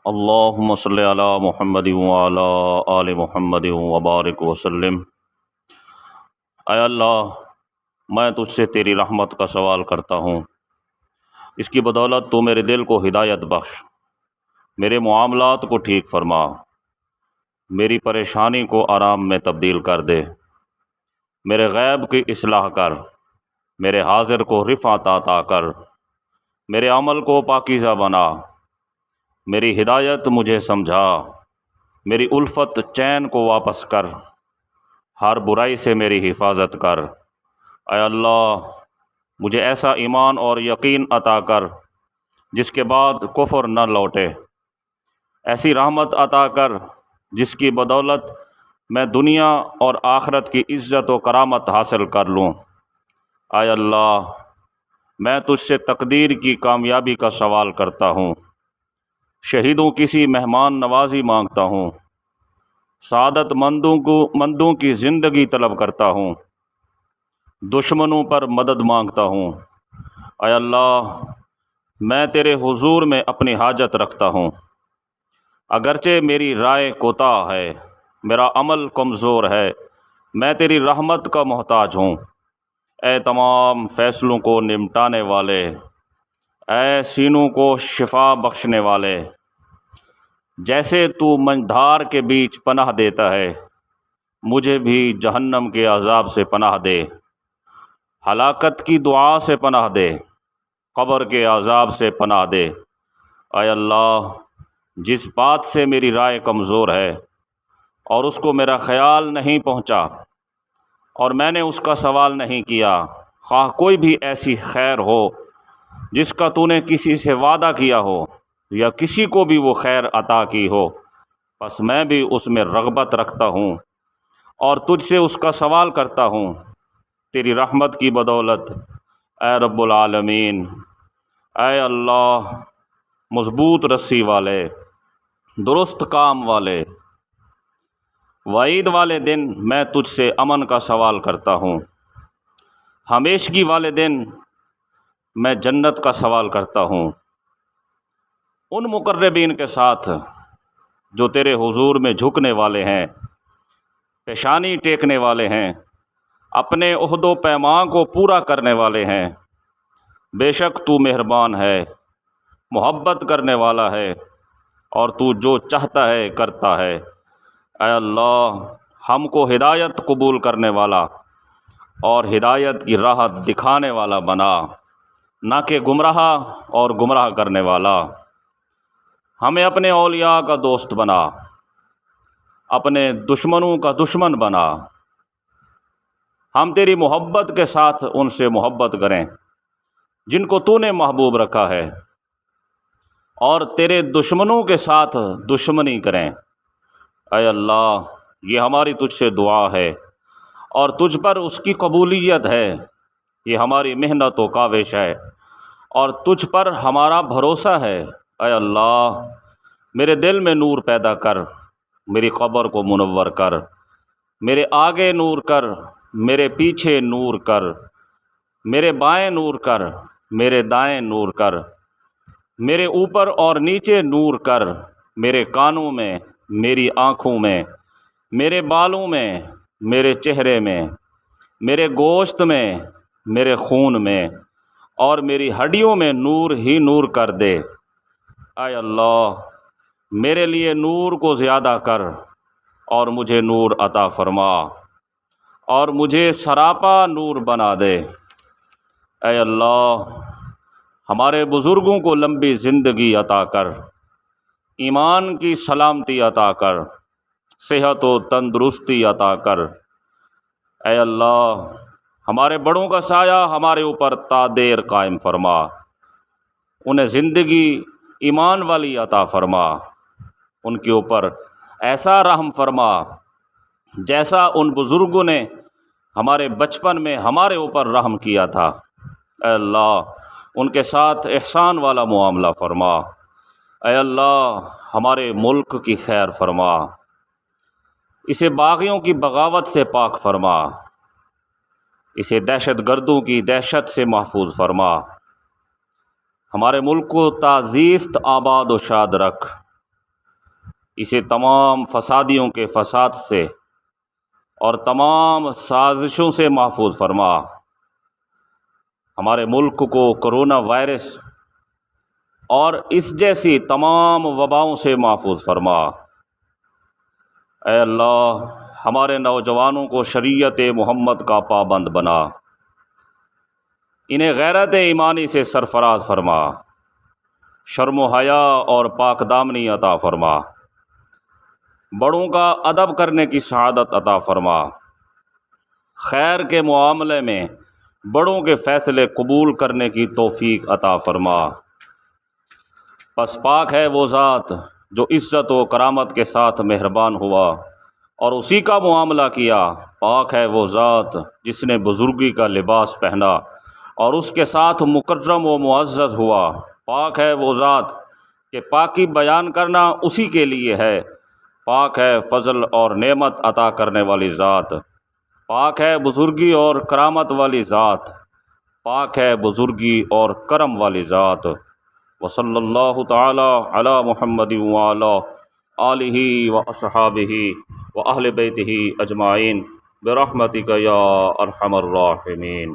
اللہم صلی علی محمد وعلی آل محمد وبارک وسلم۔ اے اللہ، میں تجھ سے تیری رحمت کا سوال کرتا ہوں، اس کی بدولت تو میرے دل کو ہدایت بخش، میرے معاملات کو ٹھیک فرما، میری پریشانی کو آرام میں تبدیل کر دے، میرے غیب کی اصلاح کر، میرے حاضر کو رفعت عطا کر، میرے عمل کو پاکیزہ بنا، میری ہدایت مجھے سمجھا، میری الفت چین کو واپس کر، ہر برائی سے میری حفاظت کر۔ اے اللہ، مجھے ایسا ایمان اور یقین عطا کر جس کے بعد کفر نہ لوٹے، ایسی رحمت عطا کر جس کی بدولت میں دنیا اور آخرت کی عزت و کرامت حاصل کر لوں۔ اے اللہ، میں تجھ سے تقدیر کی کامیابی کا سوال کرتا ہوں، شہیدوں کسی مہمان نوازی مانگتا ہوں، سعادت مندوں کی زندگی طلب کرتا ہوں، دشمنوں پر مدد مانگتا ہوں۔ اے اللہ، میں تیرے حضور میں اپنی حاجت رکھتا ہوں، اگرچہ میری رائے کوتاہ ہے، میرا عمل کمزور ہے، میں تیری رحمت کا محتاج ہوں۔ اے تمام فیصلوں کو نمٹانے والے، اے سینوں کو شفا بخشنے والے، جیسے تو منجھدار کے بیچ پناہ دیتا ہے، مجھے بھی جہنم کے عذاب سے پناہ دے، ہلاکت کی دعا سے پناہ دے، قبر کے عذاب سے پناہ دے۔ اے اللہ، جس بات سے میری رائے کمزور ہے اور اس کو میرا خیال نہیں پہنچا اور میں نے اس کا سوال نہیں کیا، خواہ کوئی بھی ایسی خیر ہو جس کا تو نے کسی سے وعدہ کیا ہو یا کسی کو بھی وہ خیر عطا کی ہو، بس میں بھی اس میں رغبت رکھتا ہوں اور تجھ سے اس کا سوال کرتا ہوں، تیری رحمت کی بدولت۔ اے رب العالمین، اے اللہ، مضبوط رسی والے، درست کام والے، وعید والے دن میں تجھ سے امن کا سوال کرتا ہوں، ہمیشگی والے دن میں جنت کا سوال کرتا ہوں، ان مقربین کے ساتھ جو تیرے حضور میں جھکنے والے ہیں، پیشانی ٹیکنے والے ہیں، اپنے عہد و پیمان کو پورا کرنے والے ہیں۔ بے شک تو مہربان ہے، محبت کرنے والا ہے، اور تو جو چاہتا ہے کرتا ہے۔ اے اللہ، ہم کو ہدایت قبول کرنے والا اور ہدایت کی راہ دکھانے والا بنا، نہ کہ گمراہ اور گمراہ کرنے والا۔ ہمیں اپنے اولیاء کا دوست بنا، اپنے دشمنوں کا دشمن بنا۔ ہم تیری محبت کے ساتھ ان سے محبت کریں جن کو تو نے محبوب رکھا ہے، اور تیرے دشمنوں کے ساتھ دشمنی کریں۔ اے اللہ، یہ ہماری تجھ سے دعا ہے اور تجھ پر اس کی قبولیت ہے، یہ ہماری محنت و کاوش ہے اور تجھ پر ہمارا بھروسہ ہے۔ اے اللہ، میرے دل میں نور پیدا کر، میری قبر کو منور کر، میرے آگے نور کر، میرے پیچھے نور کر، میرے بائیں نور کر، میرے دائیں نور کر، میرے اوپر اور نیچے نور کر، میرے کانوں میں، میری آنکھوں میں، میرے بالوں میں، میرے چہرے میں، میرے گوشت میں، میرے خون میں اور میری ہڈیوں میں نور ہی نور کر دے۔ اے اللہ، میرے لیے نور کو زیادہ کر اور مجھے نور عطا فرما اور مجھے سراپا نور بنا دے۔ اے اللہ، ہمارے بزرگوں کو لمبی زندگی عطا کر، ایمان کی سلامتی عطا کر، صحت و تندرستی عطا کر۔ اے اللہ، ہمارے بڑوں کا سایہ ہمارے اوپر تا دیر قائم فرما، انہیں زندگی ایمان والی عطا فرما، ان کے اوپر ایسا رحم فرما جیسا ان بزرگوں نے ہمارے بچپن میں ہمارے اوپر رحم کیا تھا۔ اے اللہ، ان کے ساتھ احسان والا معاملہ فرما۔ اے اللہ، ہمارے ملک کی خیر فرما، اسے باغیوں کی بغاوت سے پاک فرما، اسے دہشت گردوں کی دہشت سے محفوظ فرما، ہمارے ملک کو تعزیست آباد و شاد رکھ۔ اسے تمام فسادیوں کے فساد سے اور تمام سازشوں سے محفوظ فرما۔ ہمارے ملک کو کرونا وائرس اور اس جیسی تمام وباؤں سے محفوظ فرما۔ اے اللہ، ہمارے نوجوانوں کو شریعت محمد کا پابند بنا، انہیں غیرت ایمانی سے سرفراز فرما، شرم و حیا اور پاک دامنی عطا فرما، بڑوں کا ادب کرنے کی سعادت عطا فرما، خیر کے معاملے میں بڑوں کے فیصلے قبول کرنے کی توفیق عطا فرما۔ پس پاک ہے وہ ذات جو عزت و کرامت کے ساتھ مہربان ہوا اور اسی کا معاملہ کیا، پاک ہے وہ ذات جس نے بزرگی کا لباس پہنا اور اس کے ساتھ مکرم و معزز ہوا، پاک ہے وہ ذات کہ پاکی بیان کرنا اسی کے لیے ہے، پاک ہے فضل اور نعمت عطا کرنے والی ذات، پاک ہے بزرگی اور کرامت والی ذات، پاک ہے بزرگی اور کرم والی ذات۔ وصلی اللہ تعالی علی محمد وعلی آلہ واصحابہ واہل بیتہ اجمعین برحمتک یا ارحم الراحمین۔